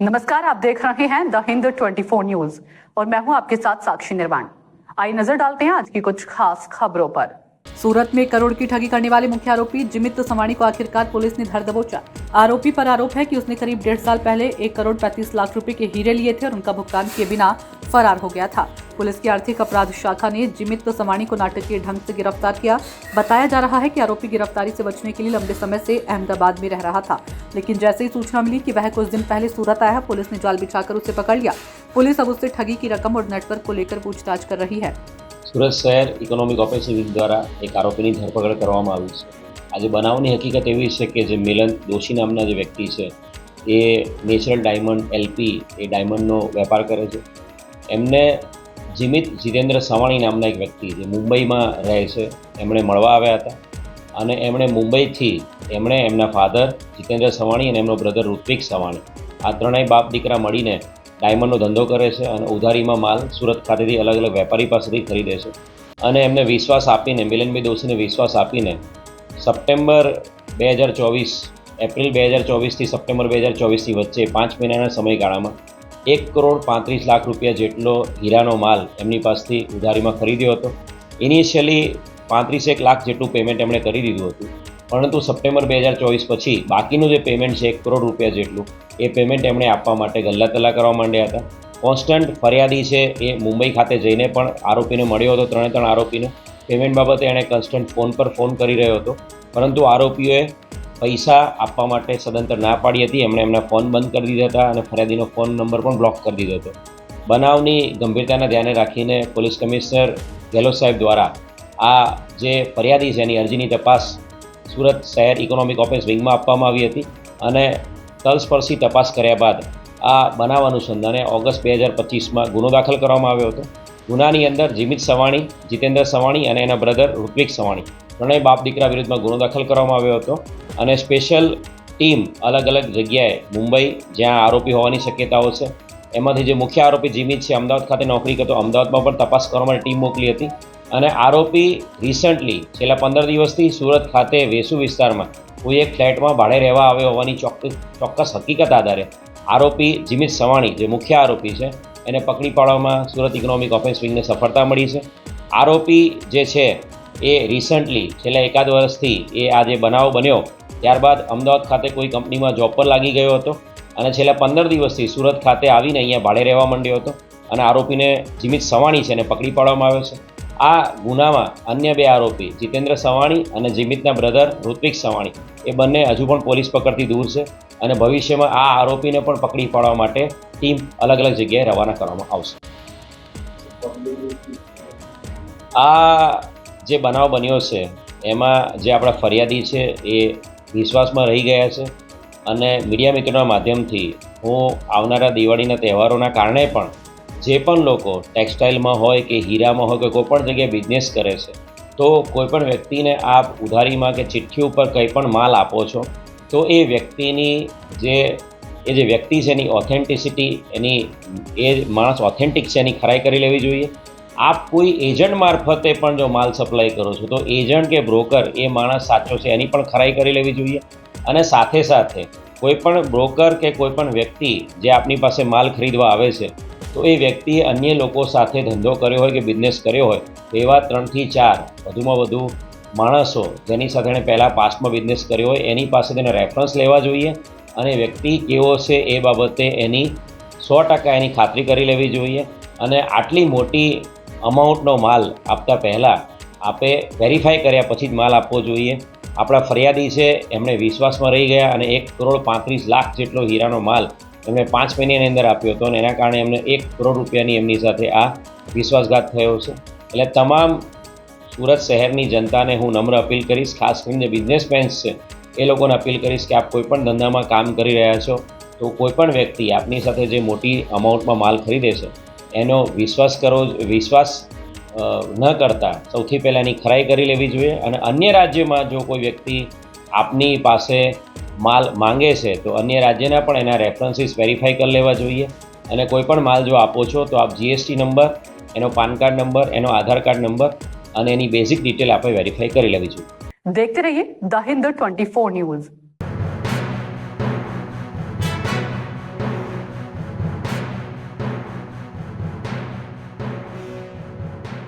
नमस्कार, आप देख रहे हैं द हिंद 24 न्यूज और मैं हूं आपके साथ साक्षी निर्वाण। आइए नजर डालते हैं आज की कुछ खास खबरों पर। सूरत में 1 करोड़ की ठगी करने वाले मुख्य आरोपी जिमित सवाणी को आखिरकार पुलिस ने धर दबोचा। आरोपी पर आरोप है कि उसने करीब 1.5 साल पहले 1 करोड़ 35 लाख रुपए के हीरे लिए थे और उनका भुगतान किए बिना फरार हो गया था। पुलिस की आर्थिक अपराध शाखा ने जिमित सवाणी को नाटकीय ढंग से गिरफ्तार किया। बताया जा रहा है कि आरोपी गिरफ्तारी से बचने के लिए लंबे समय से अहमदाबाद में रह रहा था, लेकिन जैसे ही सूचना मिली कि वह कुछ दिन पहले सूरत आया, पुलिस ने जाल बिछाकर उसे पकड़ लिया। पुलिस अब उससे ठगी की रकम और नेटवर्क को लेकर पूछताछ कर रही है। સુરત શહેર ઇકોનોમિક ઓપરેશન વિંગ દ્વારા એક આરોપીની ધરપકડ કરવામાં આવી છે। આજે બનાવની હકીકત એવી છે કે જે મિલન દોશી નામના જે વ્યક્તિ છે એ નેચરલ ડાયમંડ એલપી એ ડાયમંડનો વેપાર કરે છે। એમને જીમિત જીતેન્દ્ર સવાણી નામના એક વ્યક્તિ જે મુંબઈમાં રહે છે એમણે મળવા આવ્યા હતા અને એમણે મુંબઈથી એમણે એમના ફાધર જીતેન્દ્ર સવાણી અને એમનો બ્રધર ઋત્વિક સવાણી આ ત્રણેય બાપ દીકરા મળીને ડાયમંડનો ધંધો કરે છે અને ઉધારીમાં માલ સુરત ખાતેથી અલગ અલગ વેપારી પાસેથી ખરીદે છે અને એમને વિશ્વાસ આપીને મિલનભાઈ દોશીને વિશ્વાસ આપીને સપ્ટેમ્બર 2024 એપ્રિલ 2024થી સપ્ટેમ્બર 2024ની વચ્ચે 5 મહિનાના સમયગાળામાં 1 કરોડ 35 લાખ રૂપિયા જેટલો હીરાનો માલ એમની પાસેથી ઉધારીમાં ખરીદ્યો હતો। ઇનિશિયલી 35 લાખ જેટલું પેમેન્ટ એમણે કરી દીધું હતું, પરંતુ સપ્ટેમ્બર 2024 પછી બાકીનું જે પેમેન્ટ છે 1 કરોડ રૂપિયા જેટલું એ પેમેન્ટ એમણે આપવા માટે ગલ્લાતલ્લા કરવા માંડ્યા હતા। કોન્સ્ટન્ટ ફરિયાદી છે એ મુંબઈ ખાતે જઈને પણ આરોપીને મળ્યો હતો। ત્રણ આરોપીને પેમેન્ટ બાબતે એણે કન્સ્ટન્ટ ફોન પર ફોન કરી રહ્યો હતો, પરંતુ આરોપીઓએ પૈસા આપવા માટે સદંતર ના પાડી હતી। એમણે એમના ફોન બંધ કરી દીધા હતા અને ફરિયાદીનો ફોન નંબર પણ બ્લોક કરી દીધો હતો। બનાવની ગંભીરતાને ધ્યાને રાખીને પોલીસ કમિશનર ગેહલોત સાહેબ દ્વારા આ જે ફરિયાદી છે એની અરજીની તપાસ સુરત શહેર ઇકોનોમિક ઓફેન્સ વિંગમાં આપવામાં આવી હતી અને તલસ્પર્શી તપાસ કર્યા બાદ આ બનાવ અનુસંધાને ઓગસ્ટ 2025માં ગુનો દાખલ કરવામાં આવ્યો હતો। ગુનાની અંદર જીમિત સવાણી, જીતેન્દ્ર સવાણી અને એના બ્રધર ઋત્વિક સવાણી ત્રણેય બાપ દીકરા વિરુદ્ધમાં ગુનો દાખલ કરવામાં આવ્યો હતો અને સ્પેશિયલ ટીમ અલગ અલગ જગ્યાએ મુંબઈ જ્યાં આરોપી હોવાની શક્યતાઓ છે એમાંથી જે મુખ્ય આરોપી જીમિત છે અમદાવાદ ખાતે નોકરી કરતો, અમદાવાદમાં પણ તપાસ કરવા માટે ટીમ મોકલી હતી અને આરોપી રિસન્ટલી છેલ્લા 15 દિવસથી સુરત ખાતે વેસુ વિસ્તારમાં કોઈ એક ફ્લેટમાં ભાડે રહેવા આવ્યો હોવાની ચોક્કસ હકીકત આધારે આરોપી જીમિત સવાણી જે મુખ્ય આરોપી છે એને પકડી પાડવામાં સુરત ઇકોનોમિક ઓફેન્સ વિંગને સફળતા મળી છે। આરોપી જે છે એ રિસન્ટલી છેલ્લા 1 વર્ષથી એ આ જે બનાવ બન્યો ત્યારબાદ અમદાવાદ ખાતે કોઈ કંપનીમાં જોબ પર લાગી ગયો હતો અને છેલ્લા 15 દિવસથી સુરત ખાતે આવીને અહીંયા ભાડે રહેવા માંડ્યો હતો અને આરોપીને જીમિત સવાણી છે એને પકડી પાડવામાં આવ્યો છે। આ ગુનામાં અન્ય 2 આરોપી જીતેન્દ્ર સવાણી અને જીમિતના બ્રધર ઋત્વિક સવાણી એ બંને હજુ પણ પોલીસ પકડથી દૂર છે અને ભવિષ્યમાં આ આરોપીને પણ પકડી પાડવા માટે ટીમ અલગ અલગ જગ્યાએ રવાના કરવામાં આવશે। આ જે બનાવ બન્યો છે એમાં જે આપણા ફરિયાદી છે એ વિશ્વાસમાં રહી ગયા છે અને મીડિયા મિત્રોના માધ્યમથી હું આવનારા દિવાળીના તહેવારોના કારણે પણ જે પણ લોકો ટેક્સટાઇલમાં હોય કે હીરામાં હોય કે કોઈપણ જગ્યાએ બિઝનેસ કરે છે તો કોઈપણ વ્યક્તિને આપ ઉધારીમાં કે ચિઠ્ઠી ઉપર કંઈ પણ માલ આપો છો તો એ વ્યક્તિની જે વ્યક્તિ છે એની ઓથેન્ટિસિટી એની એ માણસ ઓથેન્ટિક છે એની ખરાઈ કરી લેવી જોઈએ। આપ કોઈ એજન્ટ મારફતે પણ જો માલ સપ્લાય કરો છો તો એજન્ટ કે બ્રોકર એ માણસ સાચો છે એની પણ ખરાઈ કરી લેવી જોઈએ અને સાથે સાથે કોઈપણ બ્રોકર કે કોઈપણ વ્યક્તિ જે આપની પાસે માલ ખરીદવા આવે છે તો એ વ્યક્તિએ અન્ય લોકો સાથે ધંધો કર્યો હોય કે બિઝનેસ કર્યો હોય તો એવા 3 થી 4 વધુમાં વધુ માણસો જેની સાથે એણે પહેલાં પાસ્ટમાં બિઝનેસ કર્યો હોય એની પાસે તેનો રેફરન્સ લેવા જોઈએ અને વ્યક્તિ કેવો છે એ બાબતે એની 100% એની ખાતરી કરી લેવી જોઈએ અને આટલી મોટી અમાઉન્ટનો માલ આપતા પહેલાં આપે વેરીફાઈ કર્યા પછી જ માલ આપવો જોઈએ। આપણા ફરિયાદી છે એમણે વિશ્વાસમાં રહી ગયા અને 1 કરોડ 35 લાખ જેટલો હીરાનો માલ એમણે 5 મહિનાની અંદર આપ્યો હતો અને એના કારણે એમને 1 કરોડ રૂપિયાની એમની સાથે આ વિશ્વાસઘાત થયો છે। એટલે તમામ સુરત શહેરની જનતાને હું નમ્ર અપીલ કરીશ, ખાસ કરીને જે બિઝનેસમેન્સ છે એ લોકોને અપીલ કરીશ કે આપ કોઈપણ ધંધામાં કામ કરી રહ્યા છો તો કોઈપણ વ્યક્તિ આપની સાથે જે મોટી અમાઉન્ટમાં માલ ખરીદે છે એનો વિશ્વાસ ન કરતા સૌથી પહેલાં એની ખરાઈ કરી લેવી જોઈએ અને અન્ય રાજ્યમાં જો કોઈ વ્યક્તિ આપની પાસે માલ માંગે છે તો અન્ય રાજ્યના પણ એના રેફરન્સીસ વેરીફાઈ કરી લેવા જોઈએ અને કોઈપણ માલ જો આપો છો તો આપ જીએસટી નંબર, એનો પાન કાર્ડ નંબર, એનો આધાર કાર્ડ નંબર અને એની બેઝિક ડિટેલ આપણે વેરીફાઈ કરી લેવી જોઈએ। देखते रहिए द हिंद 24 न्यूज।